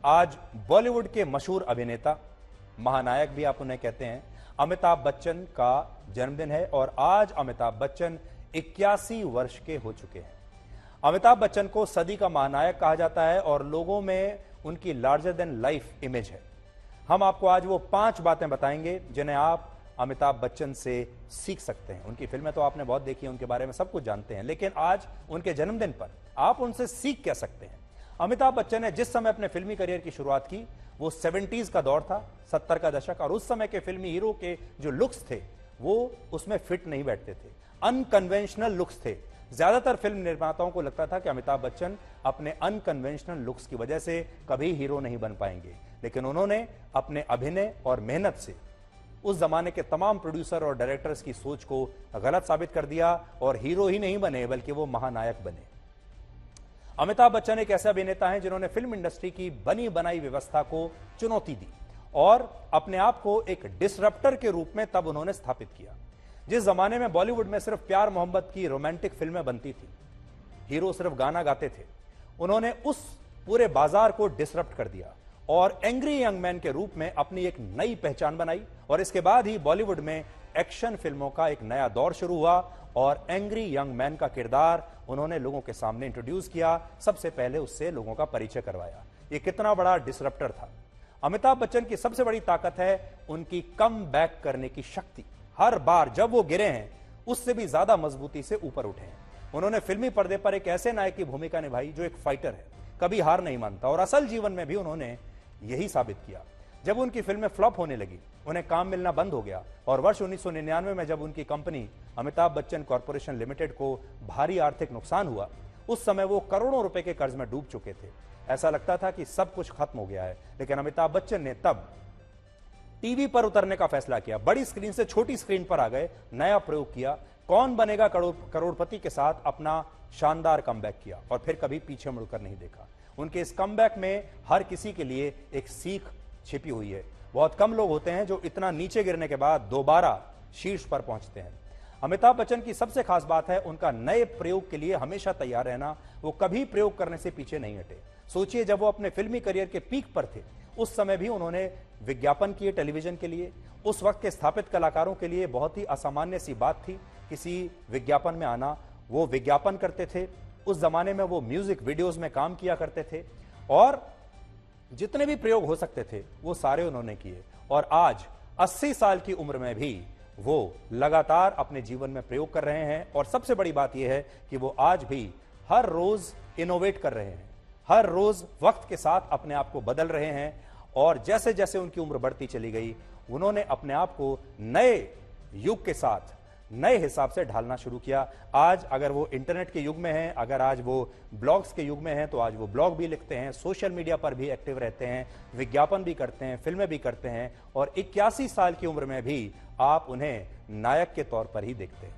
आज बॉलीवुड के मशहूर अभिनेता, महानायक भी आप उन्हें कहते हैं, अमिताभ बच्चन का जन्मदिन है और आज अमिताभ बच्चन 81 वर्ष के हो चुके हैं। अमिताभ बच्चन को सदी का महानायक कहा जाता है और लोगों में उनकी लार्जर देन लाइफ इमेज है। हम आपको आज वो 5 बातें बताएंगे जिन्हें आप अमिताभ बच्चन से सीख सकते हैं। उनकी फिल्में तो आपने बहुत देखी हैं, उनके बारे में सब कुछ जानते हैं, लेकिन आज उनके जन्मदिन पर आप उनसे सीख क्या सकते हैं। अमिताभ बच्चन ने जिस समय अपने फिल्मी करियर की शुरुआत की वो 70s का दौर था, 70 का दशक, और उस समय के फिल्मी हीरो के जो लुक्स थे वो उसमें फिट नहीं बैठते थे, अनकन्वेंशनल लुक्स थे। ज्यादातर फिल्म निर्माताओं को लगता था कि अमिताभ बच्चन अपने अनकन्वेंशनल लुक्स की वजह से कभी हीरो नहीं बन पाएंगे, लेकिन उन्होंने अपने अभिनय और मेहनत से उस जमाने के तमाम प्रोड्यूसर और डायरेक्टर्स की सोच को गलत साबित कर दिया और हीरो ही नहीं बने बल्कि वो महानायक बने। अमिताभ बच्चन एक ऐसे अभिनेता हैं जिन्होंने फिल्म इंडस्ट्री की बनी बनाई व्यवस्था को चुनौती दी और अपने आप को एक डिसरप्टर के रूप में तब उन्होंने स्थापित किया। जिस जमाने में बॉलीवुड में सिर्फ प्यार मोहब्बत की रोमांटिक फिल्में बनती थी, हीरो सिर्फ गाना गाते थे, उन्होंने उस पूरे बाजार को डिसरप्ट कर दिया और एंग्री यंग मैन के रूप में अपनी एक नई पहचान बनाई। और इसके बाद ही बॉलीवुड में एक्शन फिल्मों का एक नया दौर शुरू हुआ और एंग्री यंग मैन का किरदार उन्होंने लोगों के सामने इंट्रोड्यूस किया। सबसे पहले उससे लोगों का परिचय करवाया। ये कितना बड़ा डिसरप्टर था। अमिताभ बच्चन की सबसे बड़ी ताकत है उनकी कम बैक करने की शक्ति। हर बार जब वो गिरे हैं उससे भी ज्यादा मजबूती से ऊपर उठे हैं। उन्होंने फिल्मी पर्दे पर एक ऐसे नायक की भूमिका निभाई जो एक फाइटर है, कभी हार नहीं मानता, और असल जीवन में भी उन्होंने यही साबित किया। जब उनकी फिल्में फ्लॉप होने लगी, उन्हें काम मिलना बंद हो गया और वर्ष 1999 में जब उनकी company Amitabh Bachchan corporation limited को भारी आर्थिक नुकसान हुआ, उस समय वो करोड़ों रुपए के कर्ज में डूब चुके थे। ऐसा लगता था कि सब कुछ खत्म हो गया है, लेकिन अमिताभ बच्चन ने तब टीवी पर उतरने का फैसला किया, बड़ी स्क्रीन से छोटी स्क्रीन पर आ गए, नया प्रयोग किया, कौन बनेगा करोड़पति के साथ अपना शानदार कमबैक किया और फिर कभी पीछे मुड़कर नहीं देखा। उनके इस कमबैक में हर किसी के लिए एक सीख छिपी हुई है। बहुत कम लोग होते हैं जो इतना नीचे गिरने के बाद दोबारा शीर्ष पर पहुंचते हैं। अमिताभ बच्चन की सबसे खास बात है उनका नए प्रयोग के लिए हमेशा तैयार रहना। वो कभी प्रयोग करने से पीछे नहीं हटे। सोचिए, जब वो अपने फिल्मी करियर के पीक पर थे उस समय भी उन्होंने विज्ञापन किए टेलीविजन के लिए। उस वक्त के स्थापित कलाकारों के लिए बहुत ही असामान्य सी बात थी किसी विज्ञापन में आना। वो विज्ञापन करते थे। उस जमाने में वो म्यूजिक वीडियोस में काम किया करते थे और जितने भी प्रयोग हो सकते थे वो सारे उन्होंने किए। और आज 80 साल की उम्र में भी वो लगातार अपने जीवन में प्रयोग कर रहे हैं। और सबसे बड़ी बात यह है कि वो आज भी हर रोज इनोवेट कर रहे हैं, हर रोज वक्त के साथ अपने आप को बदल रहे हैं। और जैसे जैसे उनकी उम्र बढ़ती चली गई, उन्होंने अपने आप को नए युग के साथ नए हिसाब से ढालना शुरू किया। आज अगर वो इंटरनेट के युग में हैं, अगर आज वो ब्लॉग्स के युग में हैं, तो आज वो ब्लॉग भी लिखते हैं, सोशल मीडिया पर भी एक्टिव रहते हैं, विज्ञापन भी करते हैं, फिल्में भी करते हैं और 81 साल की उम्र में भी आप उन्हें नायक के तौर पर ही देखते हैं।